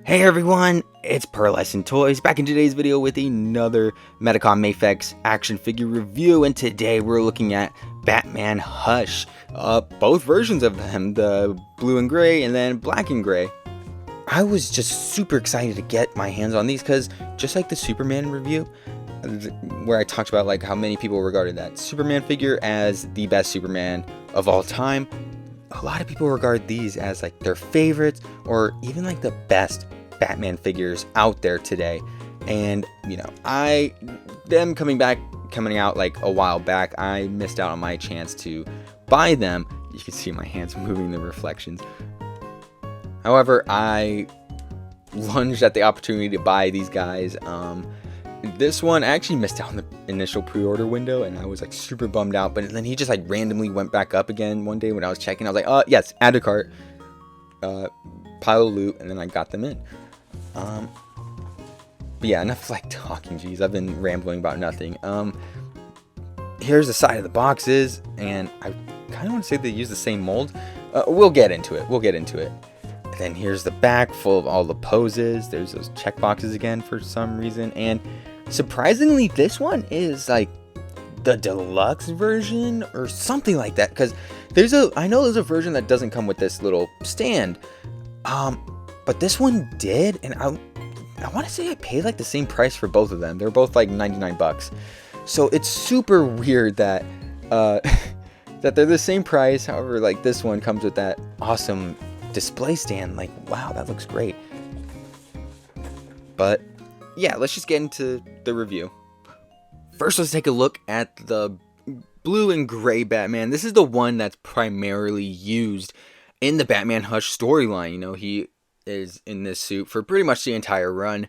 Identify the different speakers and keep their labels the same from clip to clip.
Speaker 1: Hey everyone, it's Pearlescent Toys back in today's video with another Medicom Mafex action figure review, and today we're looking at Batman Hush. Both versions of them, the blue and gray and then black and gray. I was just super excited to get my hands on these because just like the Superman review, where I talked about like how many people regarded that Superman figure as the best Superman of all time, a lot of people regard these as like their favorites or even like the best Batman figures out there today. And you know, them coming out like a while back, I missed out on my chance to buy them. You can see my hands moving the reflections. However, I lunged at the opportunity to buy these guys. This one I actually missed out on the initial pre-order window, and I was like super bummed out. But then he just like randomly went back up again one day when I was checking. I was like, yes, add to cart, pile of loot, and then I got them in. But yeah, enough like talking. Jeez, I've been rambling about nothing. Here's the side of the boxes, and I kind of want to say they use the same mold. We'll get into it. Then here's the back full of all the poses. There's those check boxes again for some reason. And surprisingly, this one is like the deluxe version or something like that. Because I know there's a version that doesn't come with this little stand. But this one did. And I want to say I paid like the same price for both of them. They're both like 99 bucks. So it's super weird that, that they're the same price. However, like this one comes with that awesome display stand. Like, wow, that looks great. But yeah, let's just get into the review. First, let's take a look at the blue and gray Batman. This is the one that's primarily used in the Batman Hush storyline. You know, he is in this suit for pretty much the entire run.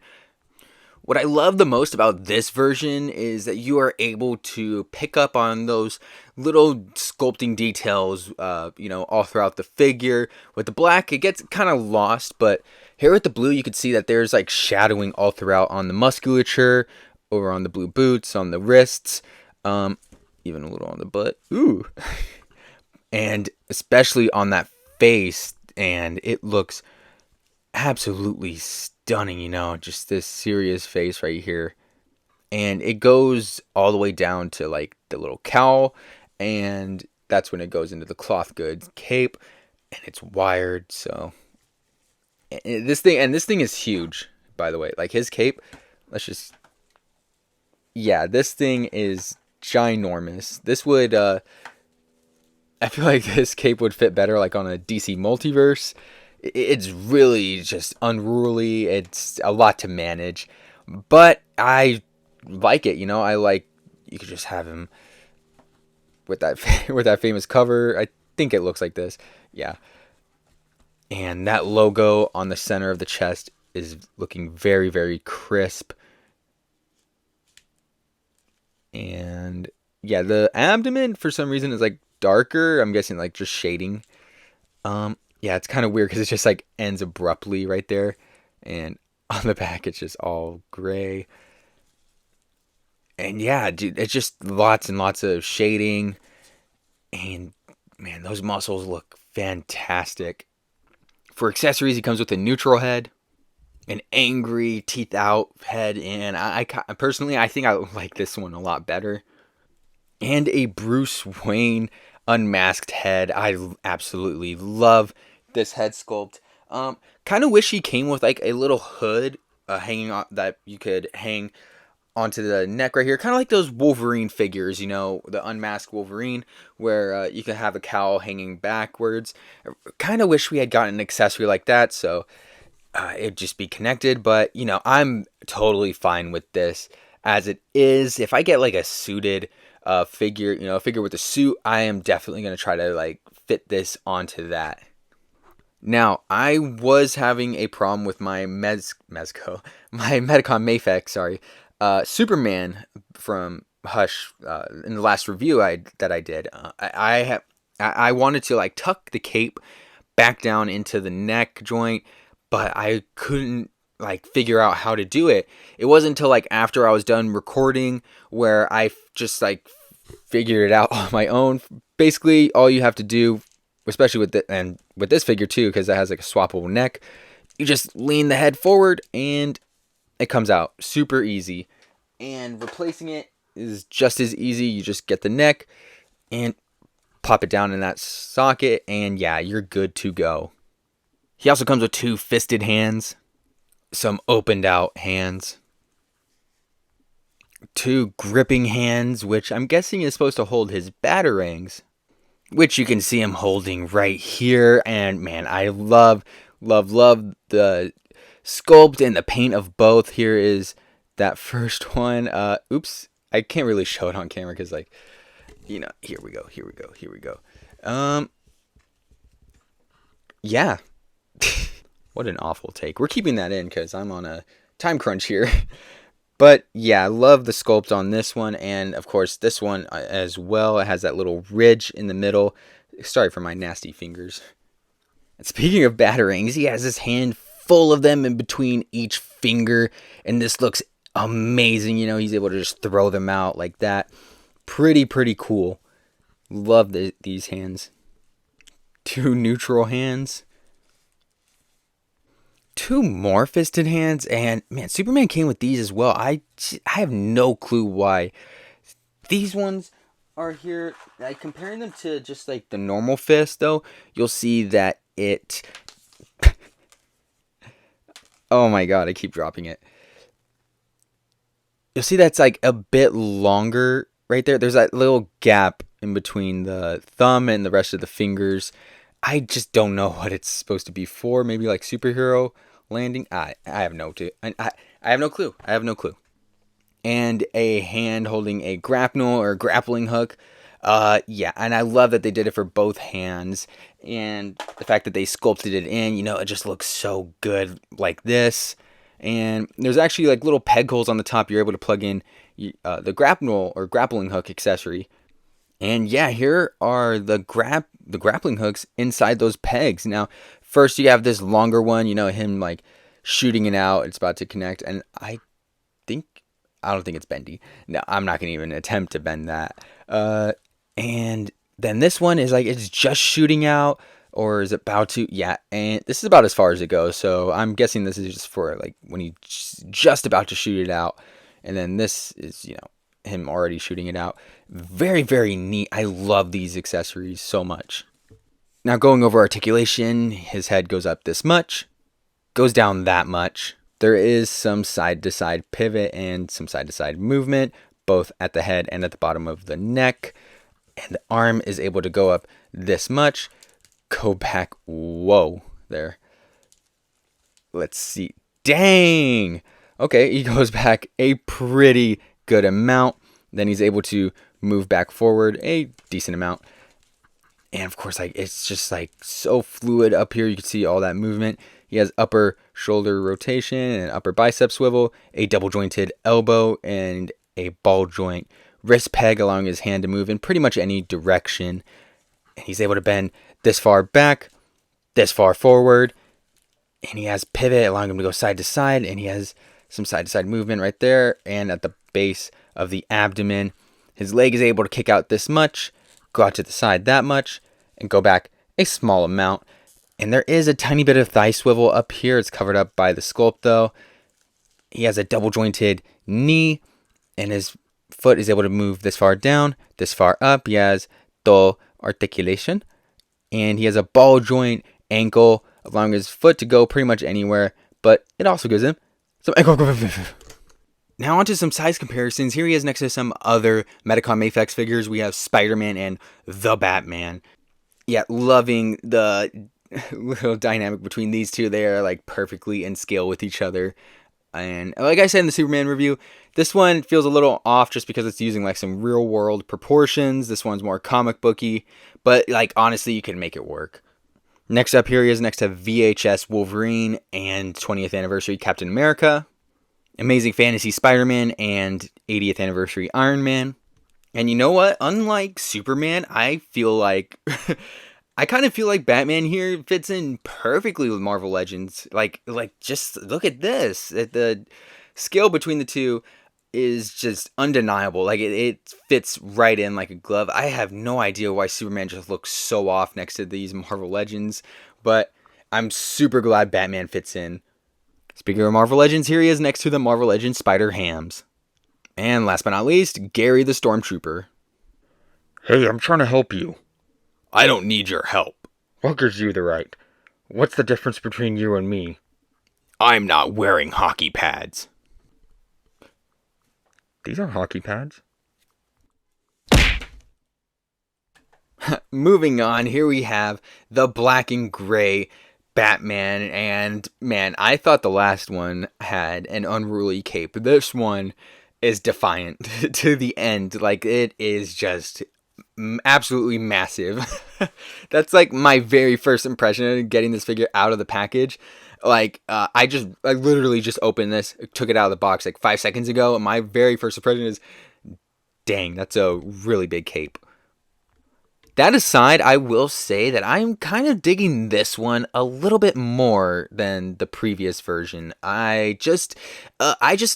Speaker 1: What I love the most about this version is that you are able to pick up on those little sculpting details, you know, all throughout the figure. With the black, it gets kind of lost, but here with the blue, you can see that there's like shadowing all throughout on the musculature, over on the blue boots, on the wrists, even a little on the butt. Ooh. And especially on that face, and it looks absolutely stunning, you know, just this serious face right here. And it goes all the way down to like the little cowl, and that's when it goes into the cloth goods cape, and it's wired. So this thing is huge, by the way. Like his cape, this thing is ginormous. This would I feel like this cape would fit better like on a DC multiverse. It's really just unruly. It's a lot to manage, but I like it. You know, you could just have him with that famous cover. I think it looks like this. Yeah. And that logo on the center of the chest is looking very, very crisp. And yeah, the abdomen for some reason is like darker. I'm guessing like just shading. Yeah, it's kind of weird because it just like ends abruptly right there. And on the back, it's just all gray. And yeah, dude, it's just lots and lots of shading. And man, those muscles look fantastic. For accessories, he comes with a neutral head, an angry, teeth out head. And I personally, I think I like this one a lot better. And a Bruce Wayne unmasked head. I absolutely love this head sculpt. Kind of wish he came with like a little hood hanging on that you could hang onto the neck right here, kind of like those Wolverine figures, you know, the unmasked Wolverine, where you could have a cowl hanging backwards. Kind of wish we had gotten an accessory like that, so it'd just be connected. But you know, I'm totally fine with this as it is. If I get like a suited figure, you know, a figure with a suit, I am definitely going to try to like fit this onto that. Now, I was having a problem with my Medicom Mafex, Superman from Hush in the last review that I did. I wanted to like tuck the cape back down into the neck joint, but I couldn't like figure out how to do it. It wasn't until like after I was done recording where I just like figured it out on my own. Basically, all you have to do, especially with this figure too, because it has like a swappable neck, You just lean the head forward and it comes out super easy. And replacing it is just as easy. You just get the neck and pop it down in that socket, and yeah, you're good to go. He also comes with 2 fisted hands, some opened out hands, 2 gripping hands, which I'm guessing is supposed to hold his batarangs, which you can see him holding right here. And man, I love the sculpt and the paint of both. Here is that first one. Oops, I can't really show it on camera because, like, you know, here we go. Yeah. What an awful take. We're keeping that in because I'm on a time crunch here. But yeah, I love the sculpt on this one, and of course this one as well. It has that little ridge in the middle. Sorry for my nasty fingers. And speaking of batarangs, he has his hand full of them in between each finger, and this looks amazing. You know, he's able to just throw them out like that. Pretty cool. Love these hands. 2 neutral hands. 2 more fisted hands, and man, Superman came with these as well. I have no clue why these ones are here. Like, comparing them to just like the normal fist, though, you'll see that it. Oh my god, I keep dropping it. You'll see that's like a bit longer right there. There's that little gap in between the thumb and the rest of the fingers. I just don't know what it's supposed to be for. Maybe like superhero landing. I have no clue. I have no clue. And a hand holding a grapnel or grappling hook. Yeah, and I love that they did it for both hands, and the fact that they sculpted it in. You know, it just looks so good like this. And there's actually like little peg holes on the top. You're able to plug in the grapnel or grappling hook accessory. And yeah, here are the grappling hooks inside those pegs. Now, first you have this longer one, you know, him like shooting it out. It's about to connect, and I don't think it's bendy. No, I'm not gonna even attempt to bend that. And then this one is like it's just shooting out, or is about to. Yeah, and this is about as far as it goes. So I'm guessing this is just for like when he's just about to shoot it out. And then this is, you know, him already shooting it out. Very neat. I love these accessories so much. Now, going over articulation, his head goes up this much, goes down that much. There is some side-to-side pivot and some side-to-side movement, both at the head and at the bottom of the neck. And the arm is able to go up this much, go back. Whoa, there. Let's see. Dang! Okay, he goes back a pretty good amount. Then he's able to move back forward a decent amount. And of course, like, it's just like so fluid up here. You can see all that movement. He has upper shoulder rotation and upper bicep swivel, a double jointed elbow, and a ball joint wrist peg, allowing his hand to move in pretty much any direction. And he's able to bend this far back, this far forward, and he has pivot, allowing him to go side to side, and he has some side to side movement right there. And at the base of the abdomen, his leg is able to kick out this much, go out to the side that much, and go back a small amount. And there is a tiny bit of thigh swivel up here. It's covered up by the sculpt, though. He has a double jointed knee, and his foot is able to move this far down, this far up. He has toe articulation, and he has a ball joint ankle, allowing his foot to go pretty much anywhere, but it also gives him some ankle. Now onto some size comparisons. Here he is next to some other Medicom Mafex figures. We have Spider-Man and the Batman. Yeah, loving the little dynamic between these two. They are like perfectly in scale with each other. And like I said in the Superman review, this one feels a little off just because it's using like some real world proportions. This one's more comic booky, but like honestly, you can make it work. Next up, here he is next to VHS Wolverine and 20th anniversary Captain America, Amazing Fantasy Spider-Man, and 80th anniversary Iron Man. And you know what? Unlike Superman, I feel like I kind of feel like Batman here fits in perfectly with Marvel Legends. Like just look at this. The scale between the two is just undeniable. Like it fits right in like a glove. I have no idea why Superman just looks so off next to these Marvel Legends, but I'm super glad Batman fits in. Speaking of Marvel Legends, here he is next to the Marvel Legends Spider-Hams. And last but not least, Gary the Stormtrooper.
Speaker 2: Hey, I'm trying to help you.
Speaker 1: I don't need your help.
Speaker 2: What gives you the right? What's the difference between you and me?
Speaker 1: I'm not wearing hockey pads.
Speaker 2: These are hockey pads.
Speaker 1: Moving on, here we have the black and gray Batman, and man, I thought the last one had an unruly cape. This one is defiant to the end. Like, it is just absolutely massive. That's like my very first impression of getting this figure out of the package. Like, I literally just opened this, took it out of the box like 5 seconds ago, and my very first impression is, dang, that's a really big cape. That aside, I will say that I'm kind of digging this one a little bit more than the previous version. I just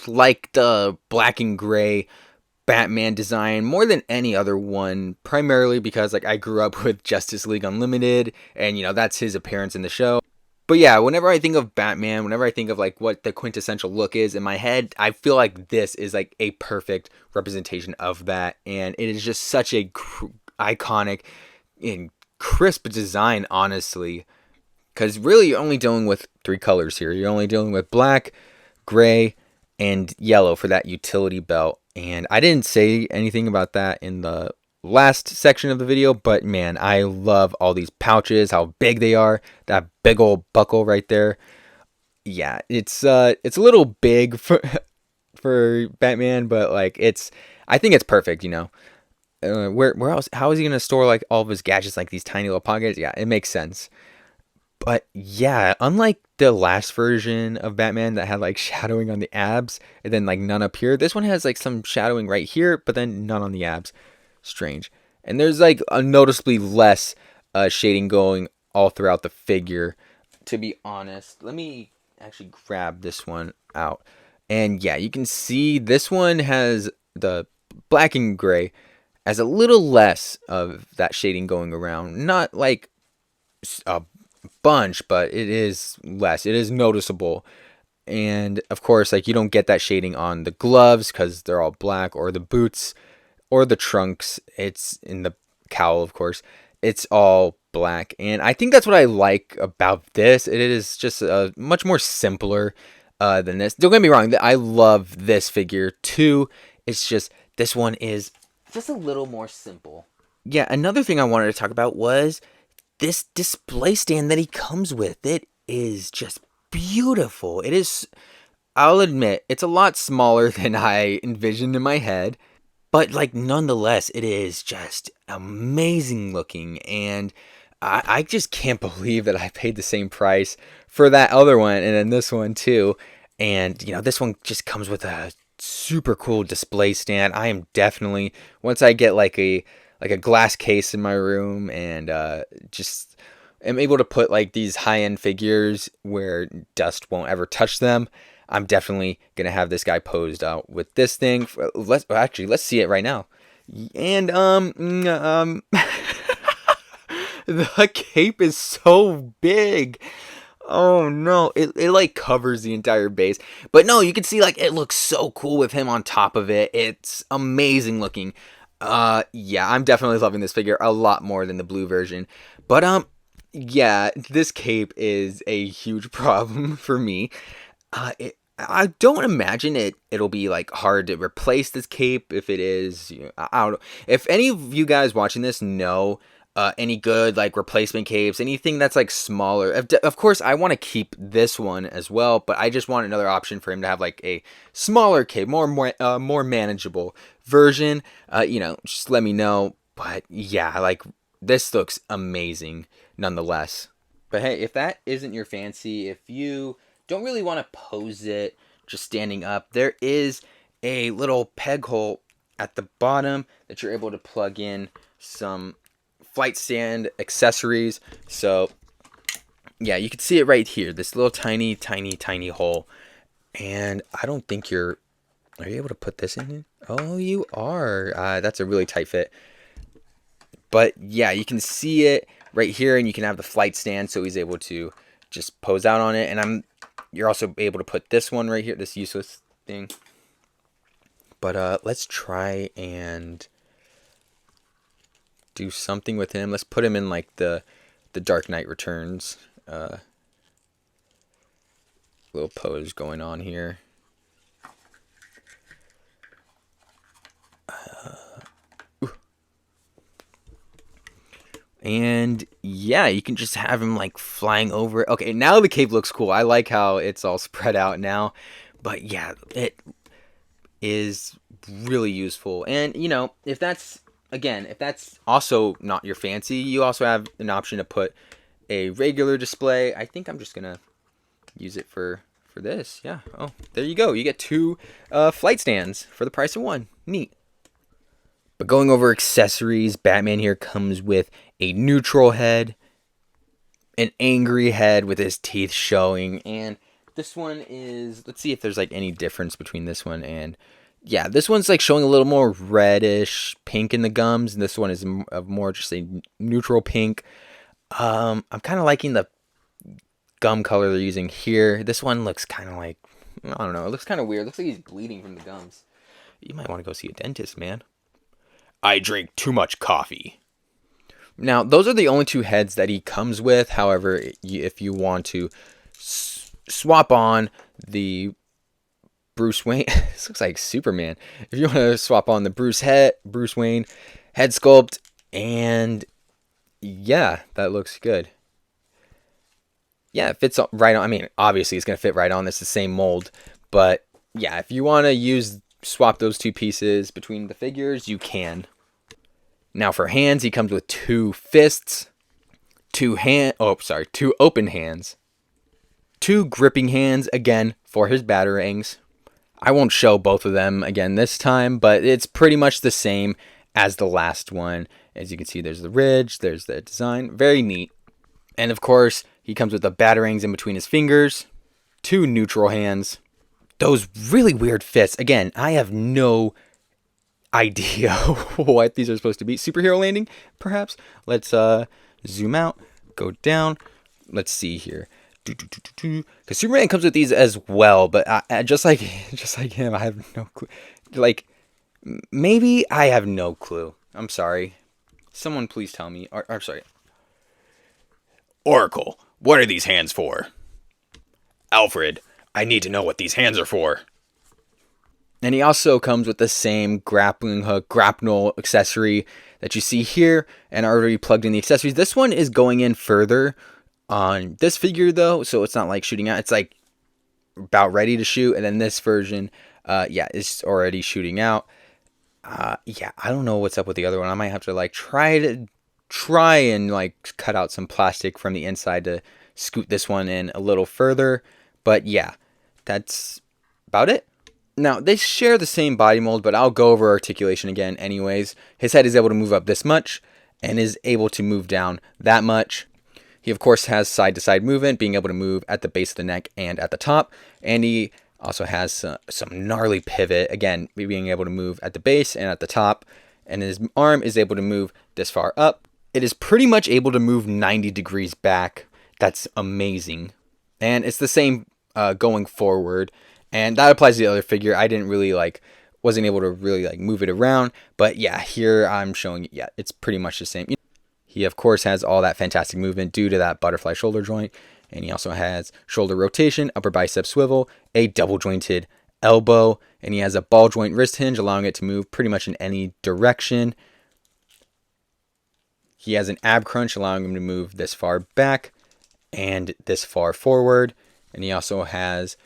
Speaker 1: like the black and gray Batman design more than any other one, primarily because like I grew up with Justice League Unlimited, and that's his appearance in the show. But yeah, whenever I think of Batman, whenever I think of like what the quintessential look is in my head, I feel like this is like a perfect representation of that, and it is just such a iconic and crisp design, honestly, because really you're only dealing with 3 colors here. You're only dealing with black, gray, and yellow for that utility belt. And I didn't say anything about that in the last section of the video, but man, I love all these pouches, how big they are, that big old buckle right there. Yeah, it's a little big for Batman, but like I think it's perfect, where else? How is he gonna store like all of his gadgets, like these tiny little pockets? Yeah, it makes sense. But yeah, unlike the last version of Batman that had like shadowing on the abs and then like none up here, this one has like some shadowing right here, but then none on the abs. Strange. And there's like a noticeably less shading going all throughout the figure. To be honest, let me actually grab this one out. And yeah, you can see this one has the black and gray as a little less of that shading going around. Not like a bunch, but it is less. It is noticeable. And of course, like you don't get that shading on the gloves because they're all black, or the boots, or the trunks. It's in the cowl, of course. It's all black. And I think that's what I like about this. It is just much more simpler than this. Don't get me wrong, I love this figure too. It's just this one is just a little more simple. Yeah, another thing I wanted to talk about was this display stand that he comes with. It is just beautiful. It is, I'll admit, it's a lot smaller than I envisioned in my head, but like nonetheless, it is just amazing looking, and I just can't believe that I paid the same price for that other one and then this one too. And this one just comes with a super cool display stand. I am definitely, once I get like a glass case in my room and just am able to put like these high-end figures where dust won't ever touch them, I'm definitely gonna have this guy posed out with this thing. Let's see it right now. And the cape is so big. Oh no, it like covers the entire base. But no, you can see like it looks so cool with him on top of it. It's amazing looking. Yeah, I'm definitely loving this figure a lot more than the blue version. But yeah, this cape is a huge problem for me. I don't imagine it'll be like hard to replace this cape. If it is, I don't know. If any of you guys watching this know any good like replacement capes, anything that's like smaller. Of course, I want to keep this one as well, but I just want another option for him to have like a smaller cape, more manageable version. Just let me know. But yeah, like this looks amazing nonetheless. But hey, if that isn't your fancy, if you don't really want to pose it just standing up, there is a little peg hole at the bottom that you're able to plug in some flight stand accessories. So yeah, you can see it right here, this little tiny hole. And I don't think are you able to put this in? Oh, you are. That's a really tight fit. But yeah, you can see it right here, and you can have the flight stand, so he's able to just pose out on it. And you're also able to put this one right here, this useless thing. But let's try and do something with him. Let's put him in like the Dark Knight Returns little pose going on here. And yeah, you can just have him like flying over. Okay, now the cape looks cool. I like how it's all spread out now. But yeah, it is really useful. And you know, if that's also not your fancy, you also have an option to put a regular display. I think I'm just gonna use it for this. Yeah. Oh, there you go. You get 2 flight stands for the price of 1. Neat. But going over accessories, Batman here comes with a neutral head, an angry head with his teeth showing, and this one is, let's see if there's like any difference between this one and, yeah, this one's like showing a little more reddish pink in the gums, and this one is more just a neutral pink. I'm kind of liking the gum color they're using here. This one looks kind of like, I don't know, it looks kind of weird. It looks like he's bleeding from the gums. You might want to go see a dentist, man. I drink too much coffee. Now, those are the only 2 heads that he comes with. However, if you want to swap on the Bruce Wayne, this looks like Superman. If you want to swap on the Bruce Wayne head sculpt, and yeah, that looks good. Yeah, it fits right on. I mean, obviously it's going to fit right on. It's the same mold. But yeah, if you want to swap those 2 pieces between the figures, you can. Now for hands, he comes with 2 fists, 2 open hands, 2 gripping hands, again, for his batarangs. I won't show both of them again this time, but it's pretty much the same as the last one. As you can see, there's the ridge, there's the design. Very neat. And of course, he comes with the batarangs in between his fingers, 2 neutral hands, those really weird fists. Again, I have no idea what these are supposed to be. Superhero landing, perhaps? Let's zoom out, go down. Let's see here. Because Superman comes with these as well, but just like him, I have no clue. Like, maybe I have no clue. I'm sorry. Someone please tell me. I'm sorry.
Speaker 2: Oracle, what are these hands for? Alfred, I need to know what these hands are for.
Speaker 1: And he also comes with the same grappling hook, grapnel accessory that you see here, and already plugged in the accessories. This one is going in further on this figure though, so it's not like shooting out. It's like about ready to shoot, and then this version, yeah, is already shooting out. Yeah, I don't know what's up with the other one. I might have to like try and like cut out some plastic from the inside to scoot this one in a little further. But yeah, that's about it. Now, they share the same body mold, but I'll go over articulation again anyways. His head is able to move up this much and is able to move down that much. He, of course, has side-to-side movement, being able to move at the base of the neck and at the top. And he also has some gnarly pivot, again, being able to move at the base and at the top. And his arm is able to move this far up. It is pretty much able to move 90 degrees back. That's amazing. And it's the same going forward. And that applies to the other figure. I didn't really wasn't able to really move it around. But yeah, here I'm showing it. Yeah, it's pretty much the same. He, of course, has all that fantastic movement due to that butterfly shoulder joint. And he also has shoulder rotation, upper bicep swivel, a double jointed elbow. And he has a ball joint wrist hinge, allowing it to move pretty much in any direction. He has an ab crunch, allowing him to move this far back and this far forward. And he also has...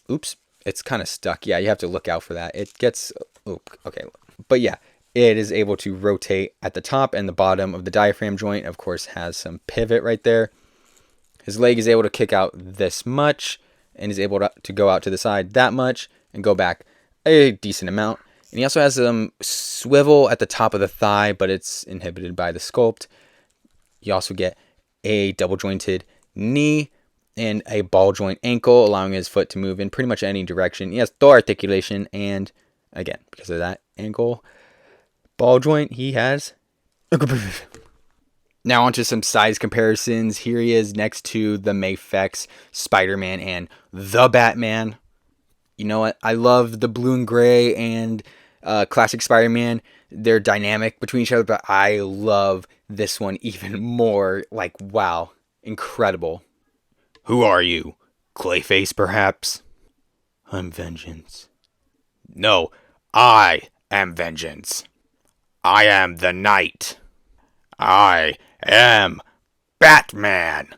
Speaker 1: oops, it's kind of stuck. Yeah, you have to look out for that. It gets, okay. But yeah, it is able to rotate at the top and the bottom of the diaphragm joint. Of course, has some pivot right there. His leg is able to kick out this much and is able to go out to the side that much and go back a decent amount. And he also has some swivel at the top of the thigh, but it's inhibited by the sculpt. You also get a double jointed knee and a ball joint ankle, allowing his foot to move in pretty much any direction. He has thigh articulation, and again, because of that ankle ball joint, he has Now onto some size comparisons. Here he is next to the Mafex, Spider-Man, and the Batman. You know what? I love the blue and gray and classic Spider-Man. They're dynamic between each other, but I love this one even more. Like, wow, incredible.
Speaker 2: Who are you? Clayface, perhaps?
Speaker 1: I'm Vengeance.
Speaker 2: No, I am Vengeance. I am the Knight. I am Batman.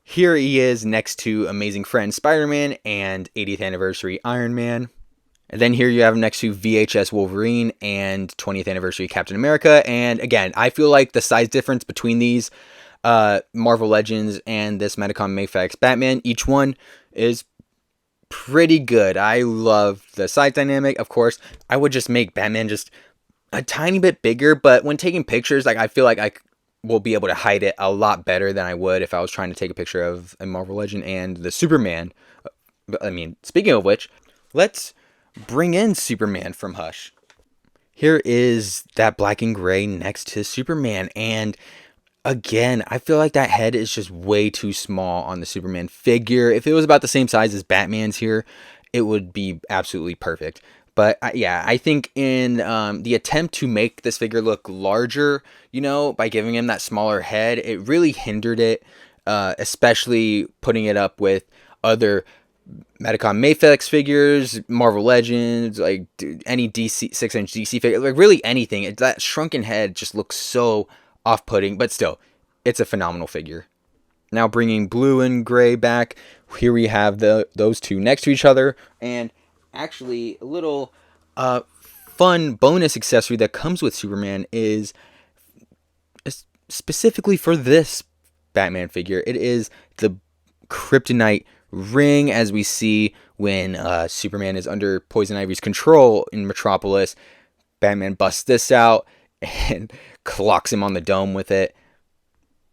Speaker 1: Here he is next to Amazing Friend Spider-Man and 80th Anniversary Iron Man. And then here you have him next to VHS Wolverine and 20th Anniversary Captain America. And again, I feel like the size difference between these Marvel Legends and this Medicom Mafex Batman, each one is pretty good. I love the size dynamic. Of course, I would just make Batman just a tiny bit bigger, but when taking pictures, like I feel like I will be able to hide it a lot better than I would if I was trying to take a picture of a Marvel Legend and the Superman. I mean, speaking of which, let's bring in Superman from Hush. Here is that black and gray next to Superman, and again, I feel like that head is just way too small on the Superman figure. If it was about the same size as Batman's here, it would be absolutely perfect. But yeah, I think in the attempt to make this figure look larger, you know, by giving him that smaller head, it really hindered it, especially putting it up with other Medicom Mafex figures, Marvel Legends, like any DC 6-inch DC figure, like really anything. That shrunken head just looks so off-putting, but still, it's a phenomenal figure. Now bringing blue and gray back, here we have those two next to each other, and actually a little fun bonus accessory that comes with Superman is specifically for this Batman figure. It is the kryptonite ring, as we see when Superman is under Poison Ivy's control in Metropolis. Batman busts this out and clocks him on the dome with it.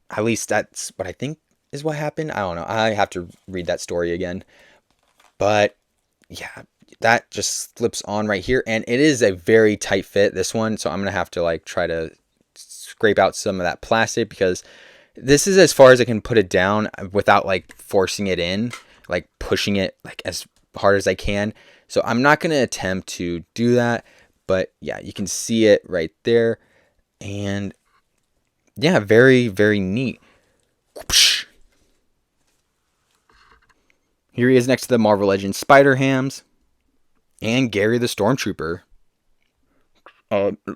Speaker 1: At least that's what I think is what happened. I don't know. I have to read that story again. But yeah, that just slips on right here, and it is a very tight fit, this one, so I'm gonna have to like try to scrape out some of that plastic, because this is as far as I can put it down without like forcing it in, like pushing it like as hard as I can. So I'm not gonna attempt to do that, but yeah, you can see it right there, and yeah, very, very neat. Here he is next to the Marvel Legends Spider-Hams and Gary the Stormtrooper.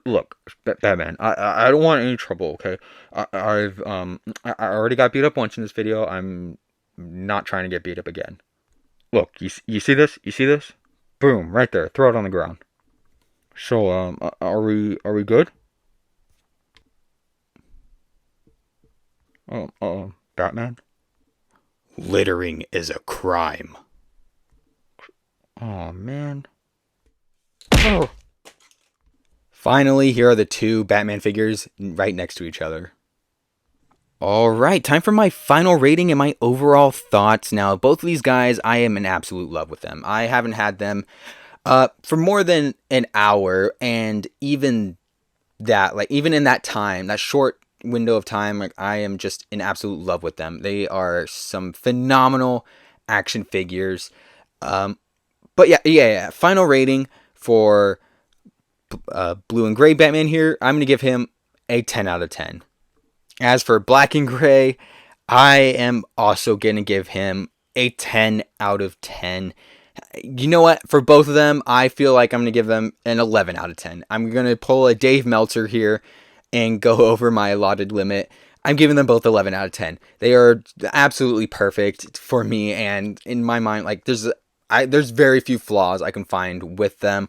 Speaker 1: Look, Batman, I don't want any trouble, okay? I already got beat up once in this video. I'm not trying to get beat up again. Look, you see this? You see this? Boom, right there. Throw it on the ground. So, are we good? Batman?
Speaker 2: Littering is a crime.
Speaker 1: Oh, man. Oh. Finally, here are the two Batman figures right next to each other. Alright, time for my final rating and my overall thoughts. Now, both of these guys, I am in absolute love with them. I haven't had them for more than an hour, and even that, like, even in that time, that short window of time, like, I am just in absolute love with them. They are some phenomenal action figures. But yeah. Final rating for blue and gray Batman here, I'm going to give him a 10 out of 10. As for black and gray, I am also going to give him a 10 out of 10. You know what? For both of them, I feel like I'm going to give them an 11 out of 10. I'm going to pull a Dave Meltzer here and go over my allotted limit. I'm giving them both 11 out of 10. They are absolutely perfect for me, and in my mind, like, there's very few flaws I can find with them.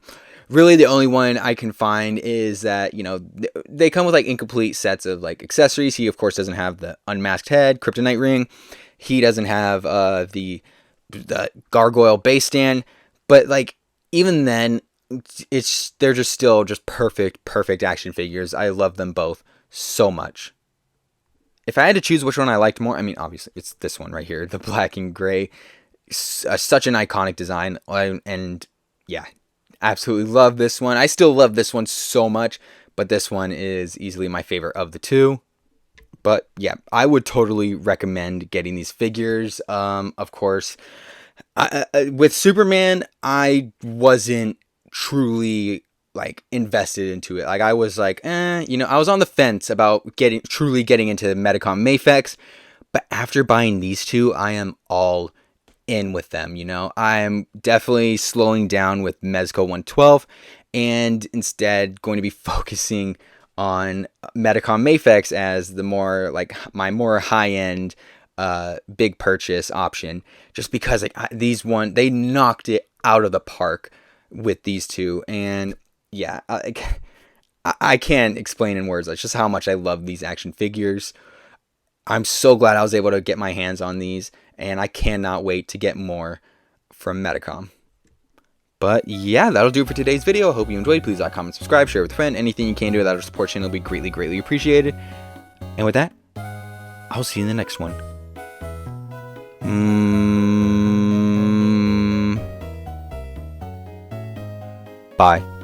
Speaker 1: Really, the only one I can find is that, you know, they come with like incomplete sets of like accessories. He, of course, doesn't have the unmasked head, kryptonite ring. He doesn't have the gargoyle base stand. But like, even then, they're just still just perfect action figures. I love them both so much. If I had to choose which one I liked more, I mean, obviously it's this one right here, the black and gray. Such an iconic design, and yeah, absolutely love this one. I still love this one so much, but this one is easily my favorite of the two. But yeah, I would totally recommend getting these figures. Of course, with Superman, I wasn't truly like invested into it. Like I was like, I was on the fence about truly getting into Medicom Mafex. But after buying these two, I am all in with them. I'm definitely slowing down with Mezco 112 and instead going to be focusing on Medicom Mafex as the more like my more high-end big purchase option, just because like they knocked it out of the park with these two. And yeah, I can't explain in words. That's just how much I love these action figures. I'm so glad I was able to get my hands on these, and I cannot wait to get more from Medicom. But yeah, that'll do it for today's video. I hope you enjoyed. Please like, comment, subscribe, share with a friend. Anything you can do that'll support the channel will be greatly, greatly appreciated. And with that, I'll see you in the next one. Bye.